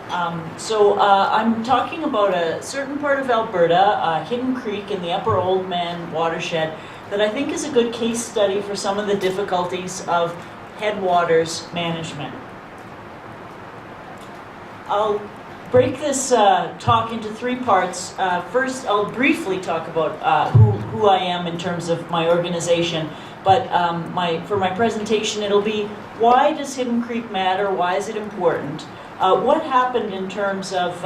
I'm talking about a certain part of Alberta, Hidden Creek in the upper Oldman watershed, that I think is a good case study for some of the difficulties of headwaters management. I'll break this talk into three parts. First, I'll briefly talk about who I am in terms of my organization, but for my presentation it'll be, why does Hidden Creek matter? Why is it important? What happened in terms of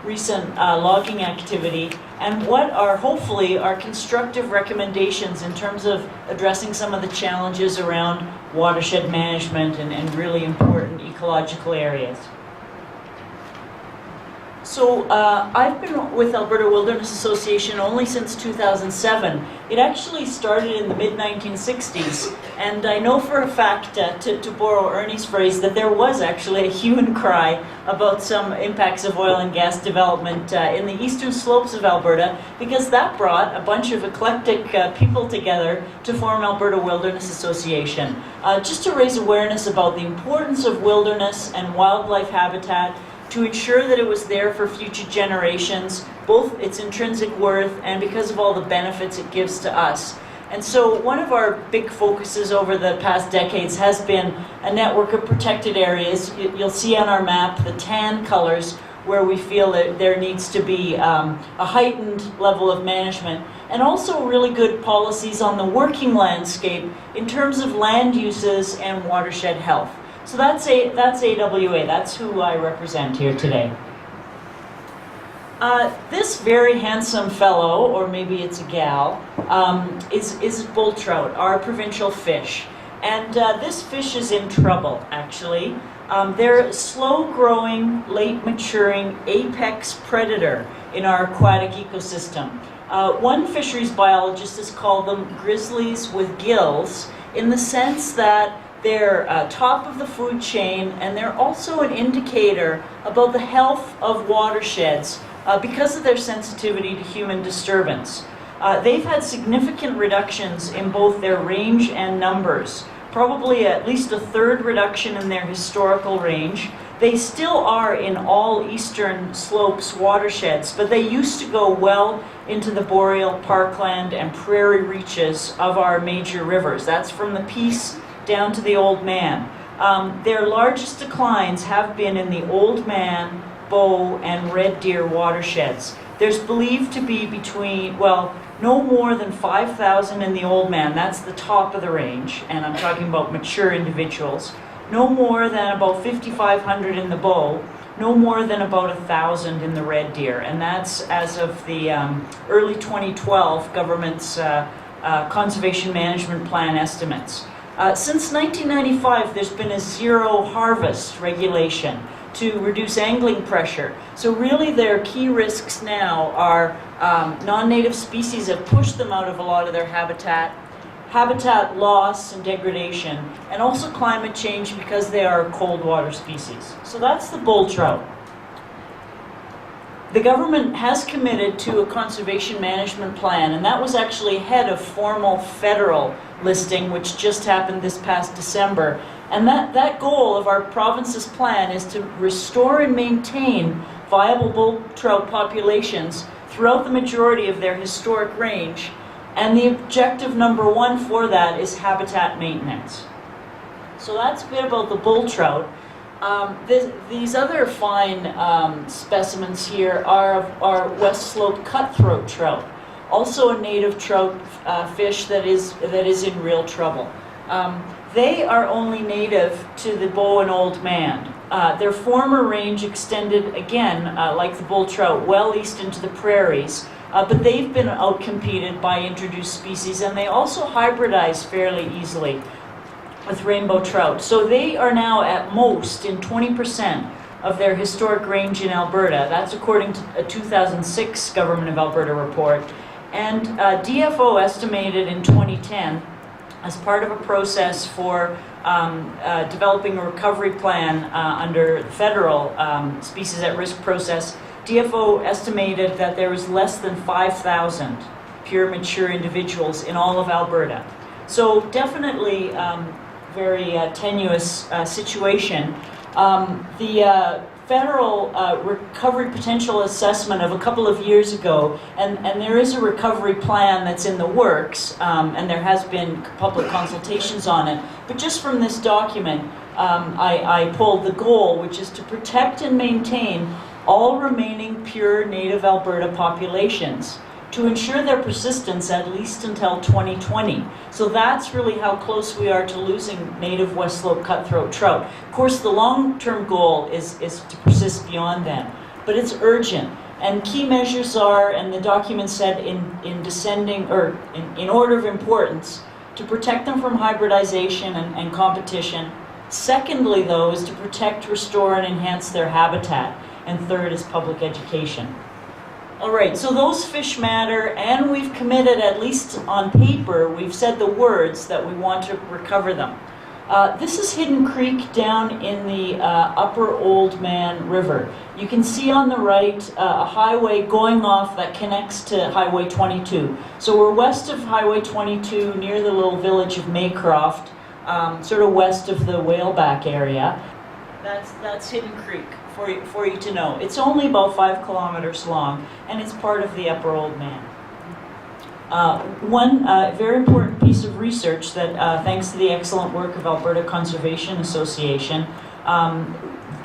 recent logging activity, and what are hopefully our constructive recommendations in terms of addressing some of the challenges around watershed management and really important ecological areas. So I've been with Alberta Wilderness Association only since 2007. It actually started in the mid-1960s, and I know for a fact, to borrow Ernie's phrase, that there was actually a hue and cry about some impacts of oil and gas development in the eastern slopes of Alberta, because that brought a bunch of eclectic people together to form Alberta Wilderness Association, just to raise awareness about the importance of wilderness and wildlife habitat, to ensure that it was there for future generations, both its intrinsic worth and because of all the benefits it gives to us. And so one of our big focuses over the past decades has been a network of protected areas. You'll see on our map the tan colors where we feel that there needs to be a heightened level of management, and also really good policies on the working landscape in terms of land uses and watershed health. So that's AWA, that's who I represent here today. This very handsome fellow, or maybe it's a gal, is bull trout, our provincial fish. And this fish is in trouble, actually. They're a slow-growing, late-maturing apex predator in our aquatic ecosystem. One fisheries biologist has called them grizzlies with gills, in the sense that they're top of the food chain, and they're also an indicator about the health of watersheds because of their sensitivity to human disturbance. They've had significant reductions in both their range and numbers, probably at least a third reduction in their historical range. They still are in all eastern slopes watersheds, but they used to go well into the boreal parkland and prairie reaches of our major rivers. That's from the Peace down to the Oldman. Their largest declines have been in the Oldman, Bow, and Red Deer watersheds. There's believed to be no more than 5,000 in the Oldman, that's the top of the range, and I'm talking about mature individuals. No more than about 5,500 in the Bow, no more than about 1,000 in the Red Deer, and that's as of the early 2012 government's conservation management plan estimates. Since 1995, there's been a zero harvest regulation to reduce angling pressure. So really their key risks now are non-native species have pushed them out of a lot of their habitat loss and degradation, and also climate change because they are cold water species. So that's the bull trout. The government has committed to a conservation management plan, and that was actually ahead of formal federal listing, which just happened this past December. And that goal of our province's plan is to restore and maintain viable bull trout populations throughout the majority of their historic range. And the objective number one for that is habitat maintenance. So that's a bit about the bull trout. These other fine specimens here are our West Slope cutthroat trout, also a native trout fish that is in real trouble. They are only native to the Bow and Oldman. Their former range extended, again, like the bull trout, well east into the prairies, but they've been outcompeted by introduced species, and they also hybridize fairly easily with rainbow trout. So they are now at most in 20% of their historic range in Alberta. That's according to a 2006 Government of Alberta report. And DFO estimated in 2010, as part of a process for developing a recovery plan under the federal species at risk process, DFO estimated that there was less than 5,000 pure mature individuals in all of Alberta. So definitely very tenuous situation. The federal recovery potential assessment of a couple of years ago, and there is a recovery plan that's in the works, and there has been public consultations on it. But just from this document, I pulled the goal, which is to protect and maintain all remaining pure native Alberta populations, to ensure their persistence at least until 2020. So that's really how close we are to losing native West Slope cutthroat trout. Of course, the long-term goal is to persist beyond then, but it's urgent. And key measures are, and the document said in descending, or in order of importance, to protect them from hybridization and competition. Secondly, though, is to protect, restore, and enhance their habitat. And third is public education. All right, so those fish matter, and we've committed, at least on paper, we've said the words that we want to recover them. This is Hidden Creek down in the upper Oldman River. You can see on the right a highway going off that connects to Highway 22. So we're west of Highway 22, near the little village of Maycroft, sort of west of the Whaleback area. That's Hidden Creek. For you to know. It's only about 5 kilometers long, and it's part of the Upper Oldman. One very important piece of research that, thanks to the excellent work of Alberta Conservation Association,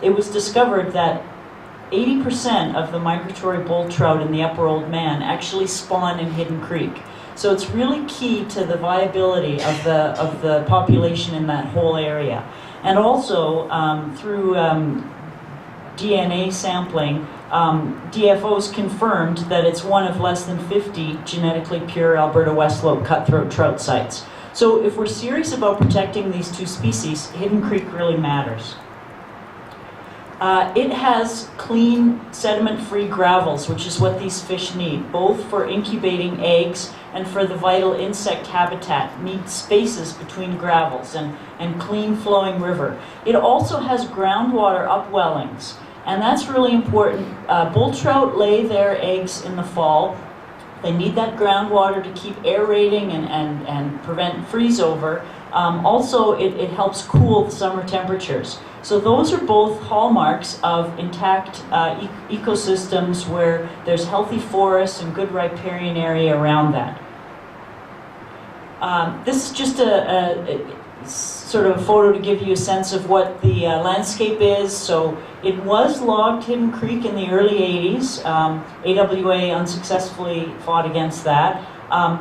it was discovered that 80% of the migratory bull trout in the Upper Oldman actually spawn in Hidden Creek. So it's really key to the viability of the population in that whole area. And also, through DNA sampling, DFOs confirmed that it's one of less than 50 genetically pure Alberta West Slope cutthroat trout sites. So if we're serious about protecting these two species, Hidden Creek really matters. It has clean, sediment-free gravels, which is what these fish need, both for incubating eggs and for the vital insect habitat. Need spaces between gravels and clean flowing river. It also has groundwater upwellings, and that's really important. Bull trout lay their eggs in the fall. They need that groundwater to keep aerating and prevent freeze over. Also, it helps cool the summer temperatures. So those are both hallmarks of intact ecosystems where there's healthy forests and good riparian area around that. This is just a sort of a photo to give you a sense of what the landscape is. So it was logged, Hidden Creek, in the early 80s. AWA unsuccessfully fought against that.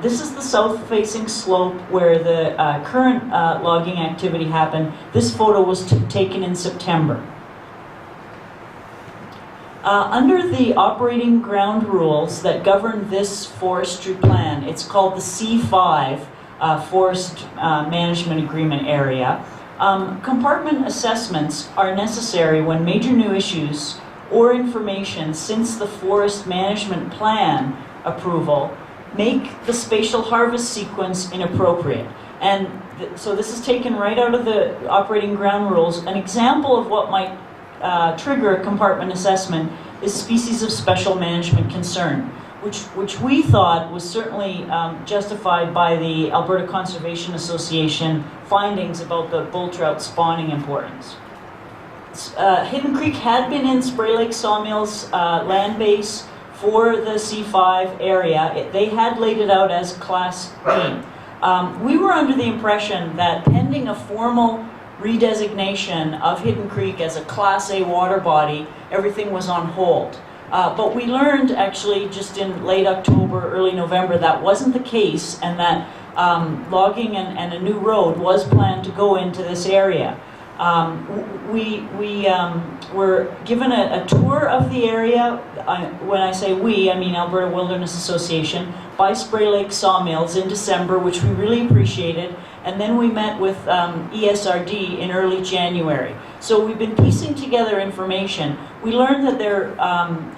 This is the south-facing slope where the current logging activity happened. This photo was taken in September. Under the operating ground rules that govern this forestry plan, it's called the C5 Forest Management Agreement area. Compartment assessments are necessary when major new issues or information since the forest management plan approval make the spatial harvest sequence inappropriate. And so this is taken right out of the operating ground rules. An example of what might trigger a compartment assessment is species of special management concern, which we thought was certainly justified by the Alberta Conservation Association findings about the bull trout spawning importance. Hidden Creek had been in Spray Lake Sawmills land base for the C5 area. They had laid it out as Class B. We were under the impression that pending a formal redesignation of Hidden Creek as a Class A water body, everything was on hold. But we learned actually just in late October, early November, that wasn't the case, and that logging and a new road was planned to go into this area. We were given a tour of the area. When I say we, I mean Alberta Wilderness Association, by Spray Lake Sawmills in December, which we really appreciated. And then we met with ESRD in early January. So we've been piecing together information. We learned that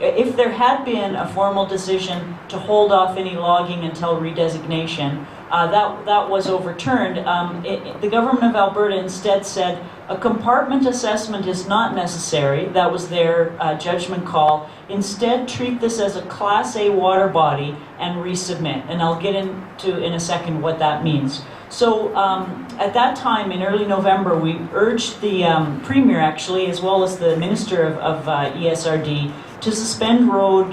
if there had been a formal decision to hold off any logging until redesignation, that was overturned. The government of Alberta instead said a compartment assessment is not necessary. That was their judgment call. Instead, treat this as a Class A water body and resubmit. And I'll get into in a second what that means. So at that time, in early November, we urged the Premier, actually, as well as the Minister of ESRD, to suspend road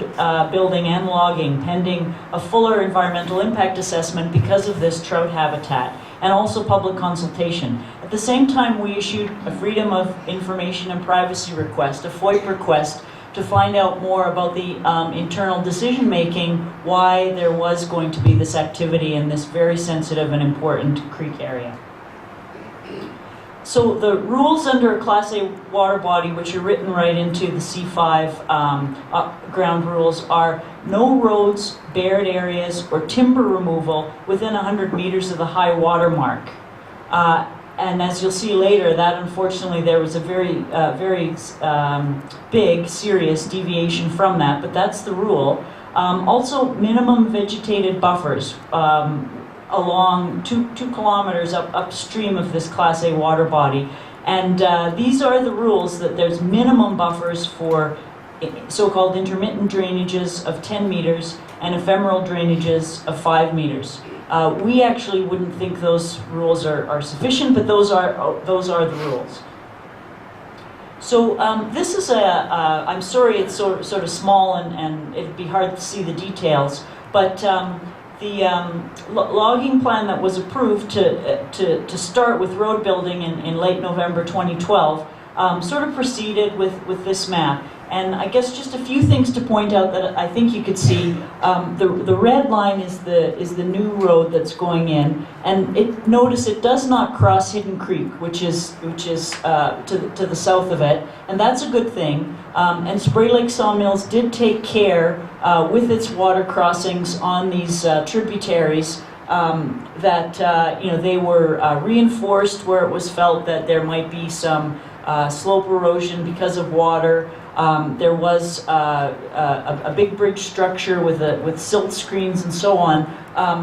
building and logging pending a fuller environmental impact assessment because of this trout habitat, and also public consultation. At the same time, we issued a Freedom of Information and Privacy request, a FOIP request, to find out more about the internal decision-making, why there was going to be this activity in this very sensitive and important creek area. So the rules under a Class A water body, which are written right into the C5 ground rules, are no roads, bared areas, or timber removal within 100 meters of the high water mark. And as you'll see later, that unfortunately there was a very big, serious deviation from that, but that's the rule. Also, minimum vegetated buffers along 2 kilometers upstream of this Class A water body. And these are the rules, that there's minimum buffers for so-called intermittent drainages of 10 meters and ephemeral drainages of 5 meters. We actually wouldn't think those rules are sufficient, but those are the rules. So this is I'm sorry it's sort of small and it'd be hard to see the details, but the logging plan that was approved to start with road building in late November 2012 sort of proceeded with this map. And I guess just a few things to point out that I think you could see. The red line is the new road that's going in, and notice it does not cross Hidden Creek, which is to the south of it, and that's a good thing. And Spray Lake Sawmills did take care with its water crossings on these tributaries that they were reinforced where it was felt that there might be some slope erosion because of water. There was a big bridge structure with silt screens and so on.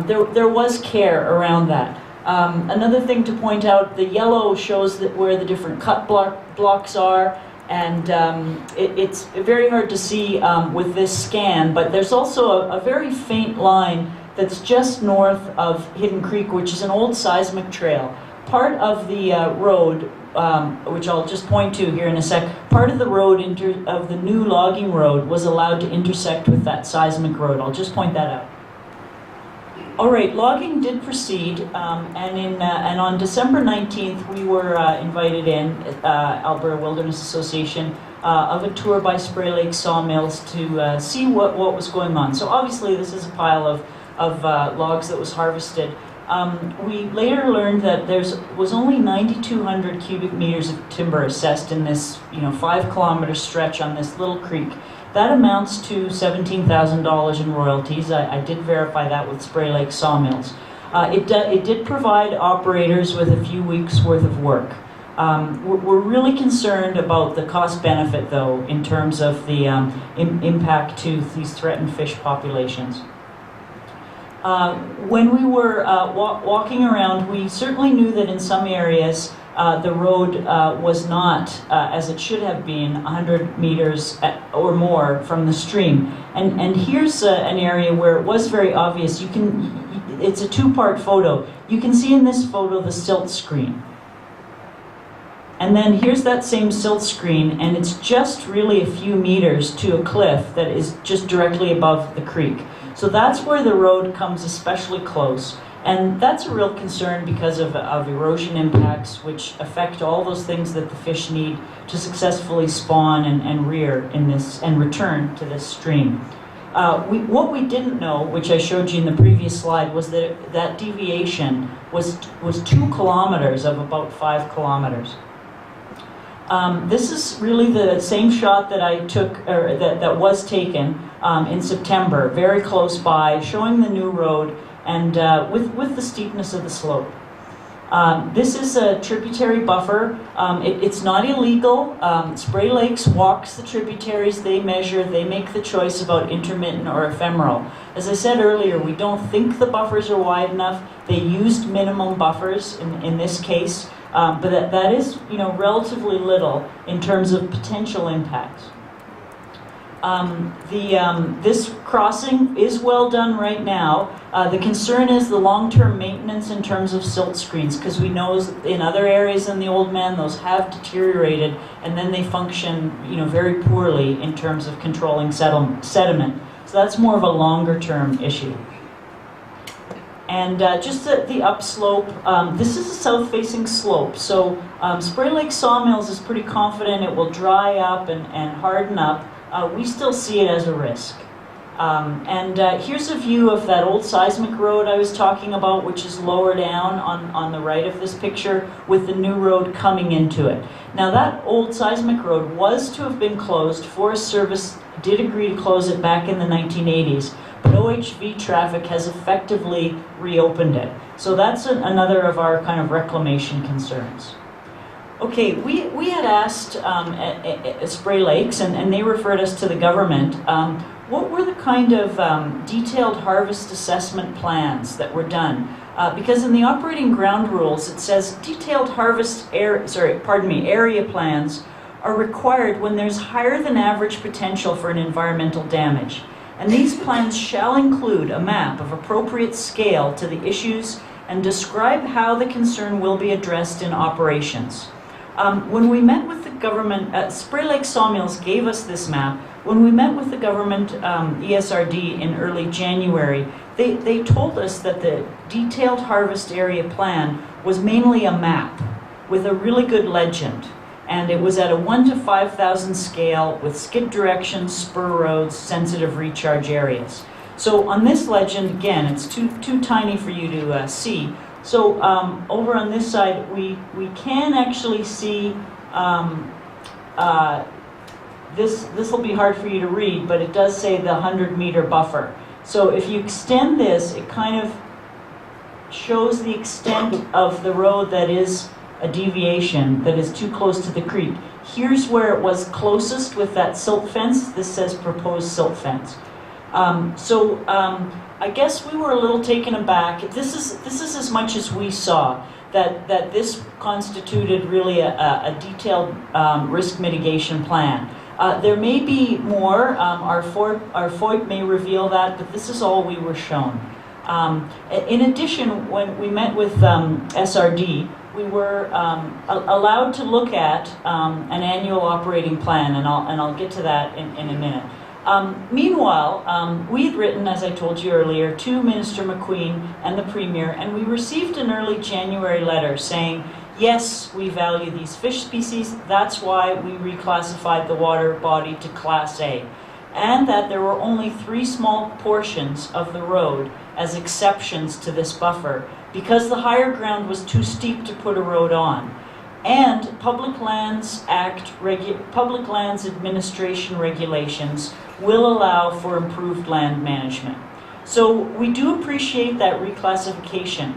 There was care around that. Another thing to point out, the yellow shows where the different cut blocks are, and it's very hard to see with this scan, but there's also a very faint line that's just north of Hidden Creek, which is an old seismic trail. Part of the road, which I'll just point to here in a sec, part of the road of the new logging road was allowed to intersect with that seismic road. I'll just point that out. All right, logging did proceed, and on December 19th, we were invited in, Alberta Wilderness Association, of a tour by Spray Lake Sawmills to see what was going on. So obviously this is a pile of logs that was harvested. We later learned that there was only 9,200 cubic meters of timber assessed in this 5-kilometer stretch on this little creek. That amounts to $17,000 in royalties. I did verify that with Spray Lake Sawmills. It did provide operators with a few weeks worth of work. We're really concerned about the cost benefit though, in terms of the impact to these threatened fish populations. When we were walking around, we certainly knew that in some areas the road was not, as it should have been, 100 meters or more from the stream. And here's an area where it was very obvious. It's a 2-part photo. You can see in this photo the silt screen. And then here's that same silt screen, and it's just really a few meters to a cliff that is just directly above the creek. So that's where the road comes especially close. And that's a real concern because of erosion impacts, which affect all those things that the fish need to successfully spawn and rear in this and return to this stream. What we didn't know, which I showed you in the previous slide, was that deviation was 2 kilometers of about 5 kilometers. This is really the same shot that I took, or that was taken in September, very close by, showing the new road and with the steepness of the slope. This is a tributary buffer. It's not illegal. Spray Lakes walks the tributaries, they measure, they make the choice about intermittent or ephemeral. As I said earlier, we don't think the buffers are wide enough. They used minimum buffers in this case, but that is relatively little in terms of potential impacts. This crossing is well done right now. The concern is the long-term maintenance in terms of silt screens, because we know in other areas in the Oldman those have deteriorated, and then they function, very poorly in terms of controlling sediment. So that's more of a longer-term issue. And just the upslope, this is a south-facing slope, so Spray Lake Sawmills is pretty confident it will dry up and harden up. We still see it as a risk. Here's a view of that old seismic road I was talking about, which is lower down on the right of this picture, with the new road coming into it. Now that old seismic road was to have been closed. Forest Service did agree to close it back in the 1980s, but OHV traffic has effectively reopened it. So that's another of our kind of reclamation concerns. Okay, we had asked at Spray Lakes, and they referred us to the government, what were the kind of detailed harvest assessment plans that were done? Because in the operating ground rules, it says detailed harvest area plans are required when there's higher than average potential for an environmental damage. And these plans shall include a map of appropriate scale to the issues and describe how the concern will be addressed in operations. When we met with the government, Spray Lake Sawmills gave us this map. When we met with the government ESRD in early January, they told us that the detailed harvest area plan was mainly a map with a really good legend. And it was at a 1 to 5,000 scale with skid directions, spur roads, sensitive recharge areas. So on this legend, again, it's too tiny for you to see. So over on this side, we can actually see, this will be hard for you to read, but it does say the 100-meter buffer. So if you extend this, it kind of shows the extent of the road that is a deviation, that is too close to the creek. Here's where it was closest with that silt fence. This says proposed silt fence. I guess we were a little taken aback. This is as much as we saw, that this constituted really a detailed risk mitigation plan. There may be more. Our FOIP may reveal that, but this is all we were shown. In addition, when we met with SRD, we were allowed to look at an annual operating plan, and I'll get to that in a minute. Meanwhile, we'd written, as I told you earlier, to Minister McQueen and the Premier, and we received an early January letter saying, yes, we value these fish species, that's why we reclassified the water body to Class A, and that there were only 3 small portions of the road as exceptions to this buffer, because the higher ground was too steep to put a road on. And Public Lands Administration regulations will allow for improved land management. So we do appreciate that reclassification.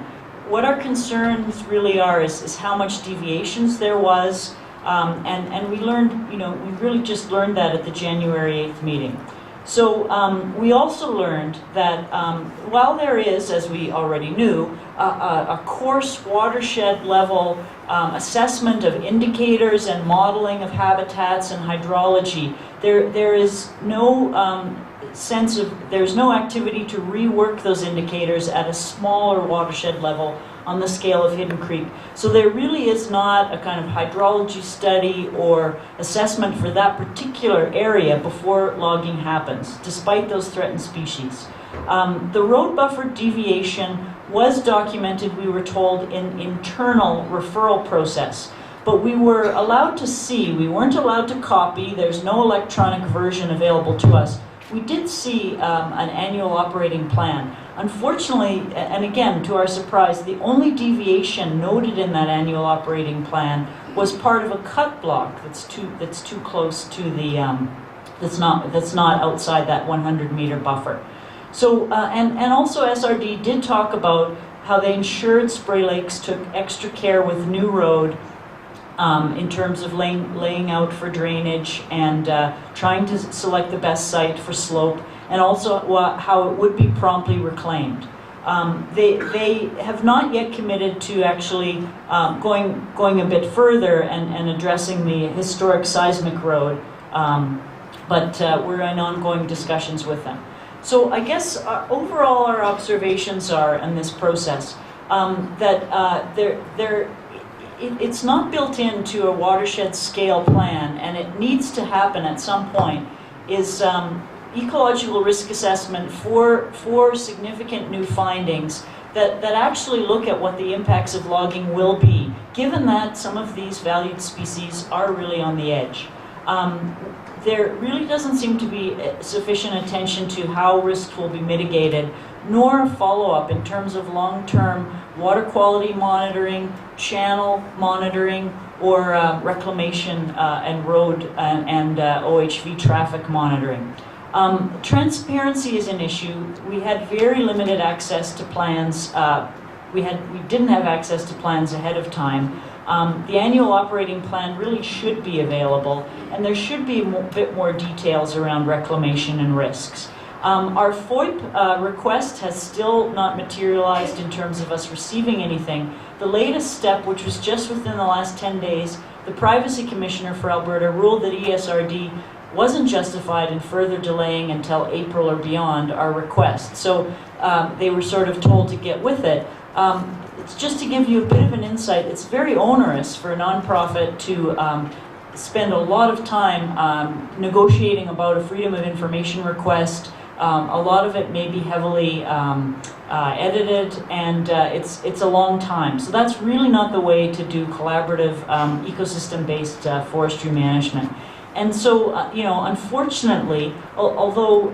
What our concerns really are is how much deviations there was, and we learned, we really just learned that at the January 8th meeting. So we also learned that while there is, as we already knew, a coarse watershed level assessment of indicators and modeling of habitats and hydrology, there is no there's no activity to rework those indicators at a smaller watershed level on the scale of Hidden Creek. So there really is not a kind of hydrology study or assessment for that particular area before logging happens, despite those threatened species. The road buffer deviation was documented, we were told, in internal referral process. But we were allowed to see, we weren't allowed to copy, there's no electronic version available to us. We did see an annual operating plan. Unfortunately, and again, to our surprise, the only deviation noted in that annual operating plan was part of a cut block that's too close to the, that's not outside that 100-meter buffer. So, and also SRD did talk about how they ensured Spray Lakes took extra care with New Road in terms of laying out for drainage and trying to select the best site for slope, and also how it would be promptly reclaimed. They have not yet committed to actually going a bit further and addressing the historic seismic road, but we're in ongoing discussions with them. So I guess overall our observations are in this process that it's not built into a watershed scale plan, and it needs to happen at some point, is ecological risk assessment for significant new findings that actually look at what the impacts of logging will be, given that some of these valued species are really on the edge. There really doesn't seem to be sufficient attention to how risks will be mitigated, nor follow-up in terms of long-term water quality monitoring, channel monitoring, or reclamation and road and OHV traffic monitoring. Transparency is an issue. We had very limited access to plans. We didn't have access to plans ahead of time. The annual operating plan really should be available, and there should be a bit more details around reclamation and risks. Our FOIP request has still not materialized in terms of us receiving anything. The latest step, which was just within the last 10 days, the Privacy Commissioner for Alberta ruled that ESRD wasn't justified in further delaying until April or beyond our request. So they were sort of told to get with it. It's just to give you a bit of an insight, it's very onerous for a nonprofit to spend a lot of time negotiating about a Freedom of Information request. A lot of it may be heavily edited, and it's a long time. So that's really not the way to do collaborative ecosystem-based forestry management. And so, unfortunately, although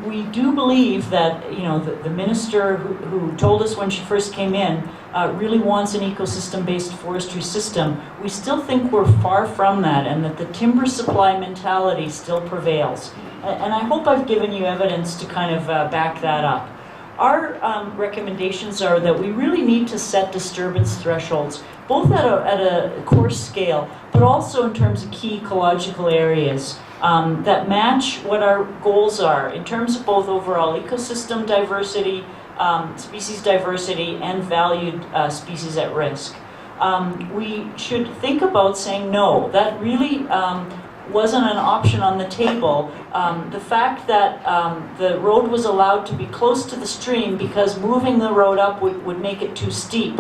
we do believe that, the minister who told us when she first came in really wants an ecosystem-based forestry system, we still think we're far from that, and that the timber supply mentality still prevails. And I hope I've given you evidence to kind of back that up. Our recommendations are that we really need to set disturbance thresholds, both at a coarse scale, but also in terms of key ecological areas that match what our goals are in terms of both overall ecosystem diversity, species diversity, and valued species at risk. We should think about saying no. That really wasn't an option on the table. The fact that the road was allowed to be close to the stream because moving the road up would make it too steep.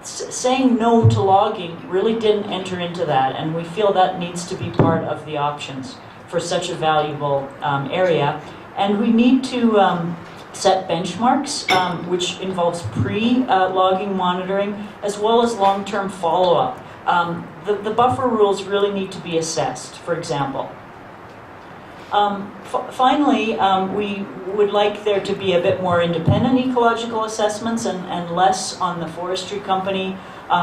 Saying no to logging really didn't enter into that, and we feel that needs to be part of the options for such a valuable area. And we need to set benchmarks, which involves pre-logging monitoring, as well as long-term follow-up. The buffer rules really need to be assessed, for example. Finally, we would like there to be a bit more independent ecological assessments and less on the forestry company.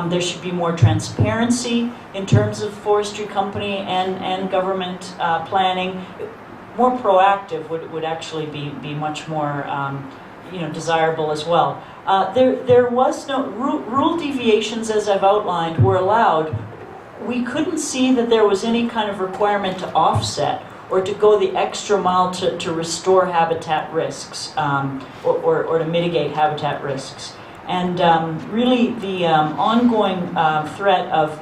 There should be more transparency in terms of forestry company and government planning. More proactive would actually be much more desirable as well. There was no rule deviations, as I've outlined, were allowed. We couldn't see that there was any kind of requirement to offset or to go the extra mile to restore habitat risks or to mitigate habitat risks. And really the ongoing threat of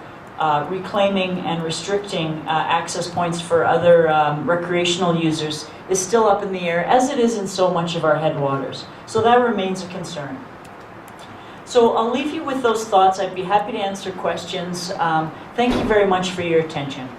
reclaiming and restricting access points for other recreational users is still up in the air, as it is in so much of our headwaters. So that remains a concern. So I'll leave you with those thoughts. I'd be happy to answer questions. Thank you very much for your attention.